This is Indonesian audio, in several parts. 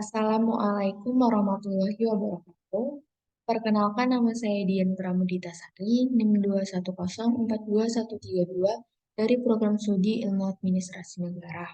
Assalamualaikum warahmatullahi wabarakatuh. Perkenalkan, nama saya Dian Pramudita Sari, NIM 210423132 dari Program Studi Ilmu Administrasi Negara.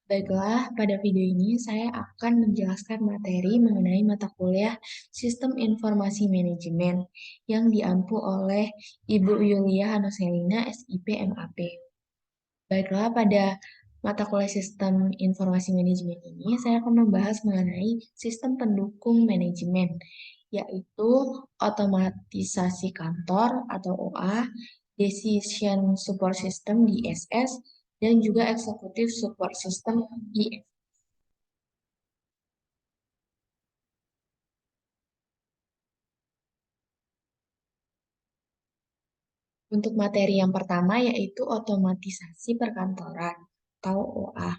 Baiklah, pada video ini saya akan menjelaskan materi mengenai mata kuliah Sistem Informasi Manajemen yang diampu oleh Ibu Yulia Hanoselina, SIP MAP. Baiklah, pada mata kuliah Sistem Informasi Manajemen ini, saya akan membahas mengenai sistem pendukung manajemen, yaitu otomatisasi kantor atau OA, Decision Support System DSS, dan juga Executive Support System ES. Untuk materi yang pertama yaitu otomatisasi perkantoran atau OA.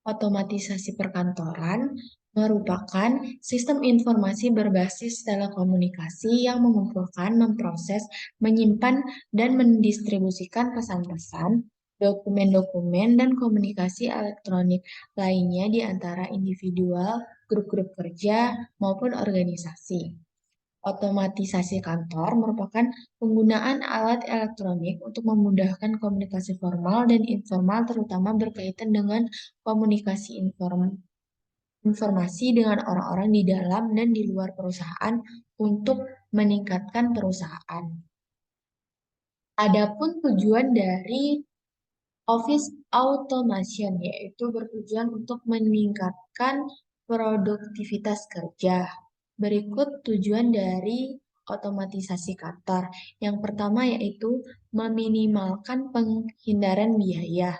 Otomatisasi perkantoran merupakan sistem informasi berbasis telekomunikasi yang mengumpulkan, memproses, menyimpan, dan mendistribusikan pesan-pesan, dokumen-dokumen, dan komunikasi elektronik lainnya di antara individual, grup-grup kerja, maupun organisasi. Otomatisasi kantor merupakan penggunaan alat elektronik untuk memudahkan komunikasi formal dan informal, terutama berkaitan dengan komunikasi informasi dengan orang-orang di dalam dan di luar perusahaan untuk meningkatkan perusahaan. Adapun tujuan dari Office Automation yaitu bertujuan untuk meningkatkan produktivitas kerja. Berikut tujuan dari otomatisasi kantor. Yang pertama yaitu meminimalkan penghindaran biaya.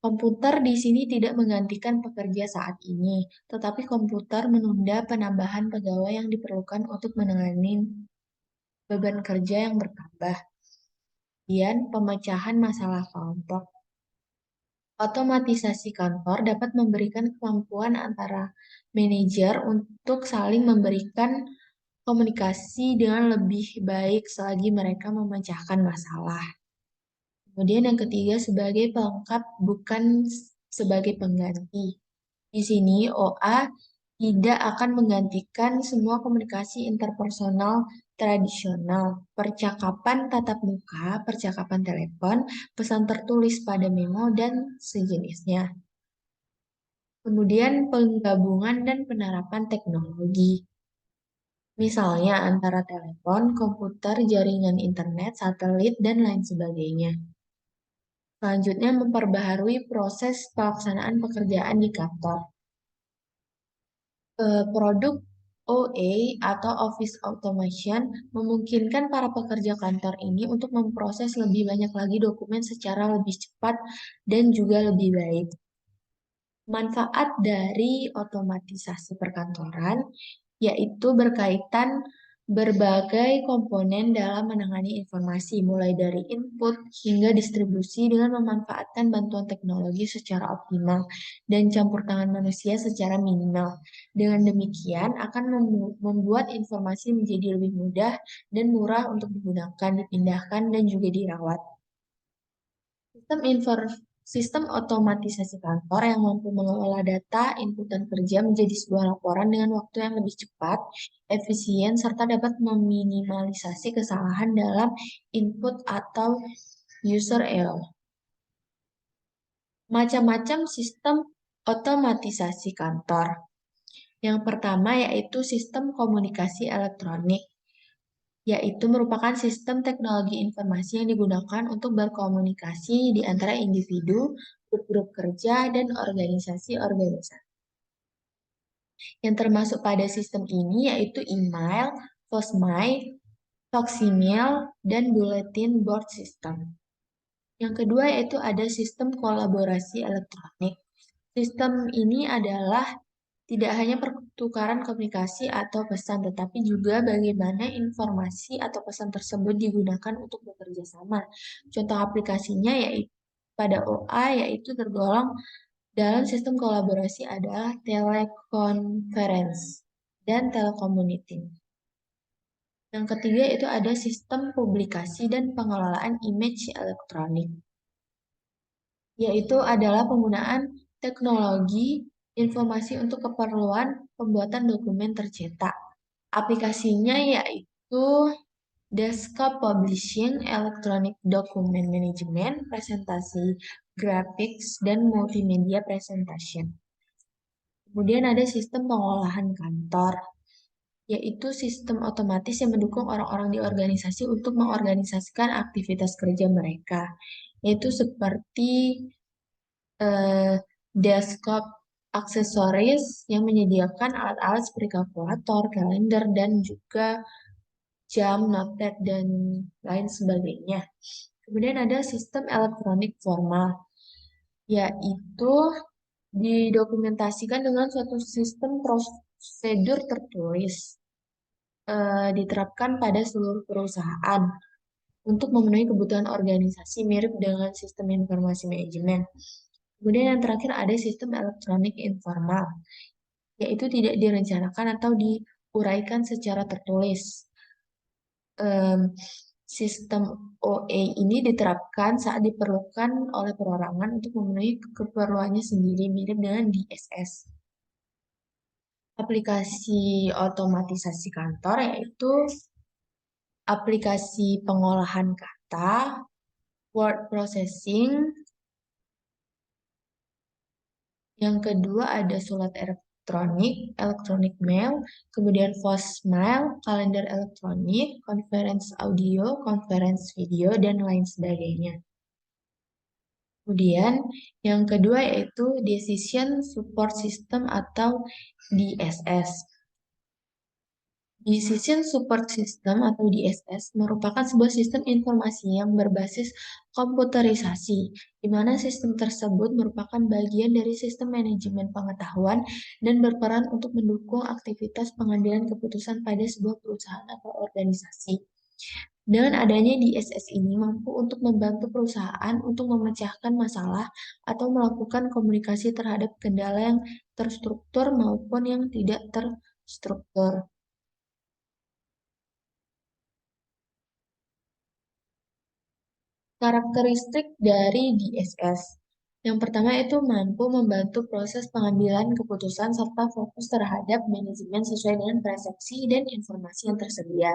Komputer di sini tidak menggantikan pekerja saat ini, tetapi komputer menunda penambahan pegawai yang diperlukan untuk menangani beban kerja yang bertambah. Kemudian, pemecahan masalah kelompok. Otomatisasi kantor dapat memberikan kemampuan antara manajer untuk saling memberikan komunikasi dengan lebih baik selagi mereka memecahkan masalah. Kemudian yang ketiga sebagai pelengkap bukan sebagai pengganti. Di sini OA tidak akan menggantikan semua komunikasi interpersonal tradisional, percakapan tatap muka, percakapan telepon, pesan tertulis pada memo, dan sejenisnya. Kemudian penggabungan dan penerapan teknologi. Misalnya antara telepon, komputer, jaringan internet, satelit, dan lain sebagainya. Selanjutnya, memperbaharui proses pelaksanaan pekerjaan di kantor. Produk OA atau Office Automation memungkinkan para pekerja kantor ini untuk memproses lebih banyak lagi dokumen secara lebih cepat dan juga lebih baik. Manfaat dari otomatisasi perkantoran yaitu berkaitan berbagai komponen dalam menangani informasi, mulai dari input hingga distribusi dengan memanfaatkan bantuan teknologi secara optimal dan campur tangan manusia secara minimal. Dengan demikian akan membuat informasi menjadi lebih mudah dan murah untuk digunakan, dipindahkan, dan juga dirawat. Sistem otomatisasi kantor yang mampu mengelola data, input, dan kerja menjadi sebuah laporan dengan waktu yang lebih cepat, efisien, serta dapat meminimalisasi kesalahan dalam input atau user error. Macam-macam sistem otomatisasi kantor. Yang pertama yaitu sistem komunikasi elektronik, yaitu merupakan sistem teknologi informasi yang digunakan untuk berkomunikasi di antara individu, grup-grup kerja, dan organisasi-organisasi. Yang termasuk pada sistem ini yaitu email, postmail, faksimial, dan bulletin board system. Yang kedua yaitu ada sistem kolaborasi elektronik. Sistem ini adalah tidak hanya pertukaran komunikasi atau pesan, tetapi juga bagaimana informasi atau pesan tersebut digunakan untuk bekerja sama. Contoh aplikasinya yaitu pada OA yaitu tergolong dalam sistem kolaborasi adalah teleconference dan telecommuting. Yang ketiga itu ada sistem publikasi dan pengelolaan image elektronik, yaitu adalah penggunaan teknologi informasi untuk keperluan pembuatan dokumen tercetak. Aplikasinya yaitu Desktop Publishing, Electronic Document Management, Presentasi Graphics, dan Multimedia Presentation. Kemudian ada sistem pengolahan kantor, yaitu sistem otomatis yang mendukung orang-orang di organisasi untuk mengorganisasikan aktivitas kerja mereka, yaitu seperti desktop aksesoris yang menyediakan alat-alat seperti kalkulator, kalender, dan juga jam, notet, dan lain sebagainya. Kemudian ada sistem elektronik formal, yaitu didokumentasikan dengan suatu sistem prosedur tertulis diterapkan pada seluruh perusahaan untuk memenuhi kebutuhan organisasi mirip dengan sistem informasi manajemen. Kemudian yang terakhir ada sistem elektronik informal, yaitu tidak direncanakan atau diuraikan secara tertulis. Sistem OA ini diterapkan saat diperlukan oleh perorangan untuk memenuhi keperluannya sendiri, mirip dengan DSS. Aplikasi otomatisasi kantor yaitu aplikasi pengolahan kata, word processing. Yang kedua ada surat elektronik, electronic mail, kemudian voicemail, kalender elektronik, conference audio, conference video, dan lain sebagainya. Kemudian yang kedua yaitu Decision Support System atau DSS. Decision Support System atau DSS merupakan sebuah sistem informasi yang berbasis komputerisasi, di mana sistem tersebut merupakan bagian dari sistem manajemen pengetahuan dan berperan untuk mendukung aktivitas pengambilan keputusan pada sebuah perusahaan atau organisasi. Dengan adanya DSS ini mampu untuk membantu perusahaan untuk memecahkan masalah atau melakukan komunikasi terhadap kendala yang terstruktur maupun yang tidak terstruktur. Karakteristik dari DSS. Yang pertama itu mampu membantu proses pengambilan keputusan serta fokus terhadap manajemen sesuai dengan persepsi dan informasi yang tersedia.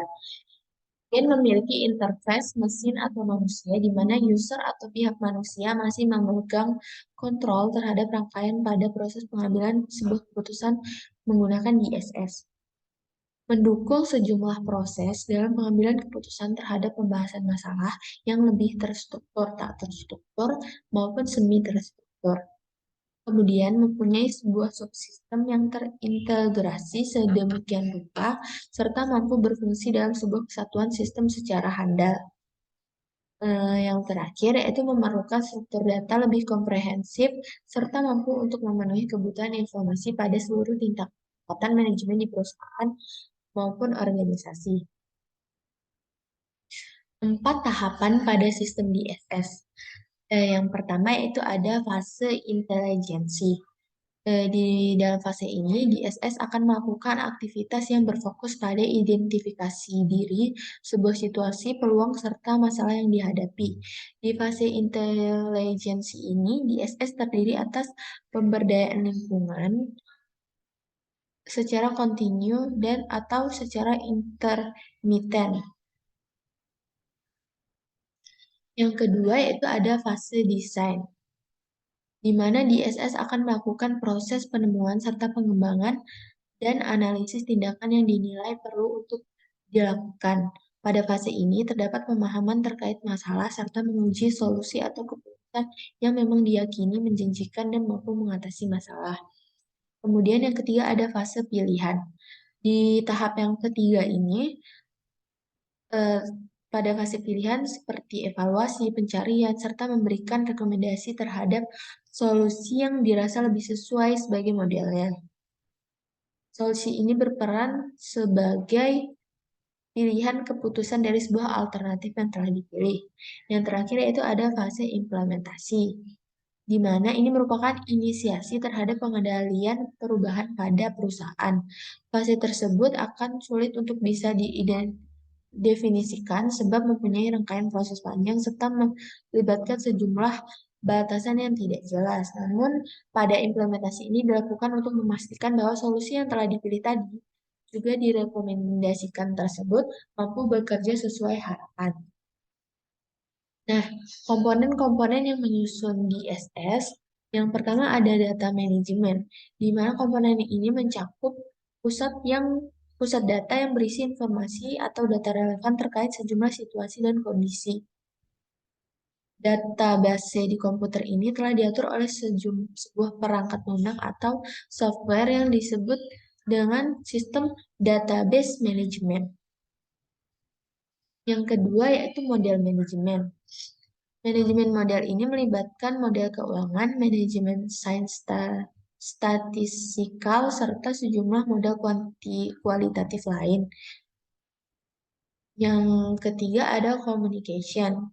Dan memiliki interface mesin atau manusia di mana user atau pihak manusia masih memegang kontrol terhadap rangkaian pada proses pengambilan sebuah keputusan menggunakan DSS. Mendukung sejumlah proses dalam pengambilan keputusan terhadap pembahasan masalah yang lebih terstruktur, tak terstruktur, maupun semi terstruktur. Kemudian mempunyai sebuah subsistem yang terintegrasi sedemikian rupa, serta mampu berfungsi dalam sebuah kesatuan sistem secara handal. Yang terakhir yaitu memerlukan struktur data lebih komprehensif, serta mampu untuk memenuhi kebutuhan informasi pada seluruh tingkatan manajemen di perusahaan maupun organisasi. 4 tahapan pada sistem DSS. Yang pertama yaitu ada fase intelijensi. Di dalam fase ini, DSS akan melakukan aktivitas yang berfokus pada identifikasi diri, sebuah situasi, peluang, serta masalah yang dihadapi. Di fase intelijensi ini, DSS terdiri atas pemberdayaan lingkungan secara kontinu dan atau secara intermiten. Yang kedua yaitu ada fase desain, di mana DSS akan melakukan proses penemuan serta pengembangan dan analisis tindakan yang dinilai perlu untuk dilakukan. Pada fase ini terdapat pemahaman terkait masalah serta menguji solusi atau keputusan yang memang diyakini menjanjikan dan mampu mengatasi masalah. Kemudian yang ketiga ada fase pilihan. Di tahap yang ketiga ini, pada fase pilihan seperti evaluasi, pencarian, serta memberikan rekomendasi terhadap solusi yang dirasa lebih sesuai sebagai modelnya. Solusi ini berperan sebagai pilihan keputusan dari sebuah alternatif yang telah dipilih. Yang terakhir yaitu ada fase implementasi, di mana ini merupakan inisiasi terhadap pengendalian perubahan pada perusahaan. Fase tersebut akan sulit untuk bisa didefinisikan sebab mempunyai rangkaian proses panjang serta melibatkan sejumlah batasan yang tidak jelas. Namun, pada implementasi ini dilakukan untuk memastikan bahwa solusi yang telah dipilih tadi juga direkomendasikan tersebut mampu bekerja sesuai harapan. Nah, komponen-komponen yang menyusun DSS, yang pertama ada data manajemen, di mana komponen ini mencakup pusat data yang berisi informasi atau data relevan terkait sejumlah situasi dan kondisi. Database di komputer ini telah diatur oleh sebuah perangkat lunak atau software yang disebut dengan sistem database management. Yang kedua yaitu model manajemen. Manajemen model ini melibatkan model keuangan, manajemen sains statistikal, serta sejumlah model kualitatif lain. Yang ketiga ada communication.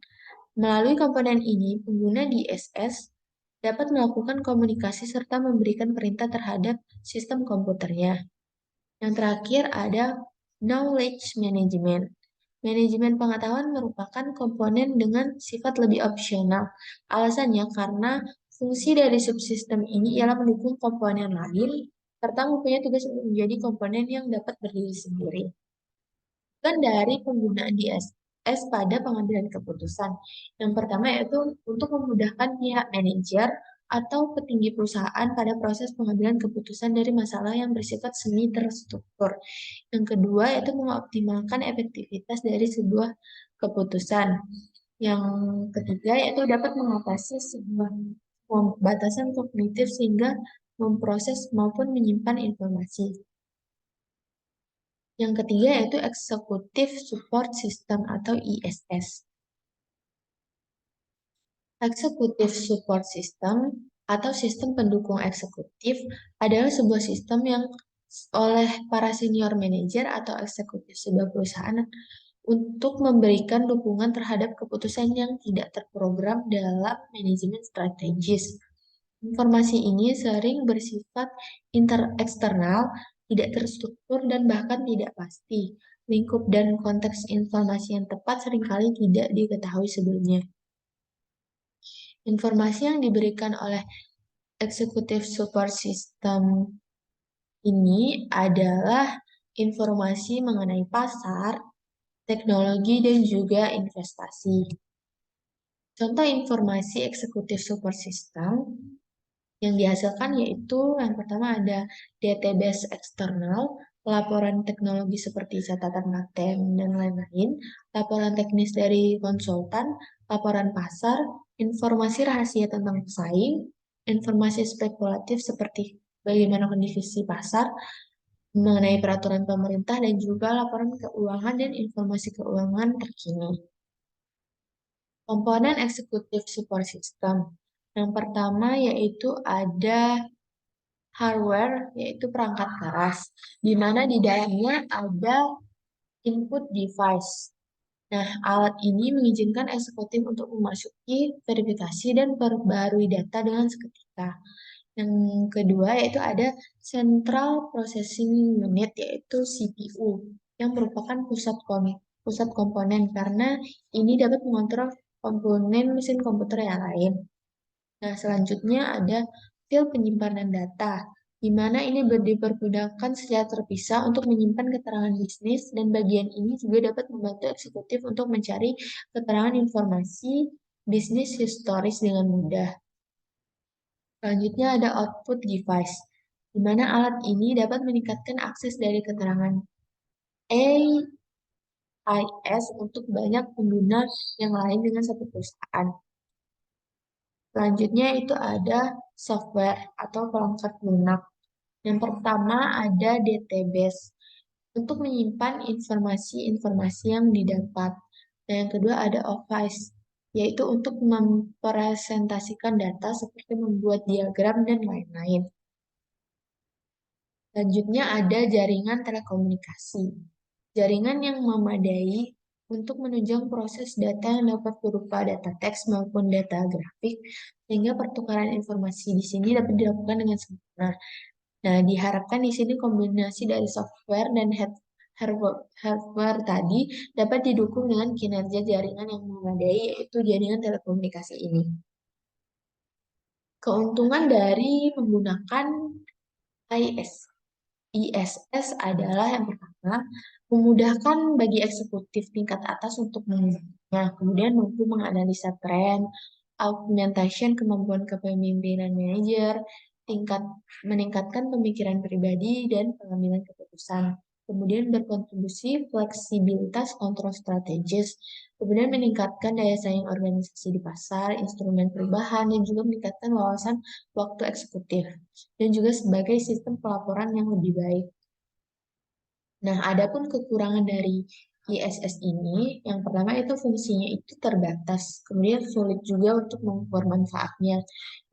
Melalui komponen ini, pengguna DSS dapat melakukan komunikasi serta memberikan perintah terhadap sistem komputernya. Yang terakhir ada knowledge management. Manajemen pengetahuan merupakan komponen dengan sifat lebih opsional. Alasannya karena fungsi dari subsistem ini ialah mendukung komponen lain, serta mempunyai tugas untuk menjadi komponen yang dapat berdiri sendiri. Kan dari penggunaan DSS pada pengambilan keputusan. Yang pertama yaitu untuk memudahkan pihak manajer atau petinggi perusahaan pada proses pengambilan keputusan dari masalah yang bersifat semi terstruktur. Yang kedua yaitu mengoptimalkan efektivitas dari sebuah keputusan. Yang ketiga yaitu dapat mengatasi sebuah batasan kognitif sehingga memproses maupun menyimpan informasi. Yang ketiga yaitu Executive Support System atau ISS. Executive Support System atau sistem pendukung eksekutif adalah sebuah sistem yang oleh para senior manager atau eksekutif sebuah perusahaan untuk memberikan dukungan terhadap keputusan yang tidak terprogram dalam manajemen strategis. Informasi ini sering bersifat eksternal, tidak terstruktur, dan bahkan tidak pasti. Lingkup dan konteks informasi yang tepat seringkali tidak diketahui sebelumnya. Informasi yang diberikan oleh Executive Support System ini adalah informasi mengenai pasar, teknologi, dan juga investasi. Contoh informasi Executive Support System yang dihasilkan yaitu yang pertama ada database eksternal, laporan teknologi seperti catatan ATM dan lain-lain, laporan teknis dari konsultan, laporan pasar, informasi rahasia tentang pesaing, informasi spekulatif seperti bagaimana kondisi pasar, mengenai peraturan pemerintah dan juga laporan keuangan dan informasi keuangan terkini. Komponen eksekutif support system. Yang pertama yaitu ada hardware, yaitu perangkat keras, di mana di dalamnya ada input device. Nah, alat ini mengizinkan eksekutif untuk memasuki, verifikasi, dan perbarui data dengan seketika. Yang kedua yaitu ada Central Processing Unit, yaitu CPU, yang merupakan pusat komponen karena ini dapat mengontrol komponen mesin komputer yang lain. Nah, selanjutnya ada file penyimpanan data, di mana ini dipergunakan secara terpisah untuk menyimpan keterangan bisnis, dan bagian ini juga dapat membantu eksekutif untuk mencari keterangan informasi bisnis historis dengan mudah. Selanjutnya ada output device, di mana alat ini dapat meningkatkan akses dari keterangan AIS untuk banyak pengguna yang lain dengan satu perusahaan. Selanjutnya itu ada software atau perangkat lunak. Yang pertama ada database untuk menyimpan informasi-informasi yang didapat. Dan yang kedua ada Office, yaitu untuk mempresentasikan data seperti membuat diagram dan lain-lain. Selanjutnya ada jaringan telekomunikasi. Jaringan yang memadai untuk menunjang proses data yang dapat berupa data teks maupun data grafik, sehingga pertukaran informasi di sini dapat dilakukan dengan sempurna. Nah, diharapkan di sini kombinasi dari software dan hardware tadi dapat didukung dengan kinerja jaringan yang memadai, yaitu jaringan telekomunikasi ini. Keuntungan dari menggunakan ISS adalah yang pertama, memudahkan bagi eksekutif tingkat atas untuk menggunakannya, kemudian mampu menganalisa tren, augmentation kemampuan kepemimpinan manajer, meningkatkan pemikiran pribadi dan pengambilan keputusan. Kemudian berkontribusi fleksibilitas kontrol strategis, kemudian meningkatkan daya saing organisasi di pasar, instrumen perubahan, dan juga meningkatkan wawasan waktu eksekutif, dan juga sebagai sistem pelaporan yang lebih baik. Nah, adapun kekurangan dari ISS ini, yang pertama itu fungsinya itu terbatas, kemudian sulit juga untuk mengukur manfaatnya.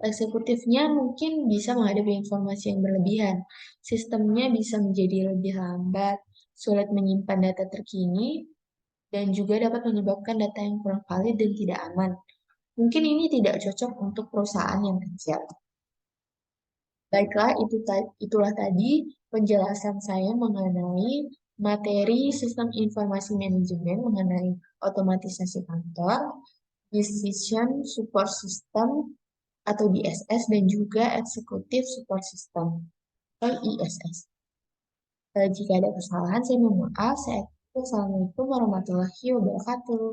Eksekutifnya mungkin bisa menghadapi informasi yang berlebihan, sistemnya bisa menjadi lebih lambat, sulit menyimpan data terkini, dan juga dapat menyebabkan data yang kurang valid dan tidak aman. Mungkin ini tidak cocok untuk perusahaan yang kecil. Baiklah, itulah tadi penjelasan saya mengenai materi sistem informasi manajemen mengenai otomatisasi kantor, decision support system atau DSS, dan juga executive support system atau ISS. Jika ada kesalahan, saya mohon maaf. Assalamualaikum warahmatullahi wabarakatuh.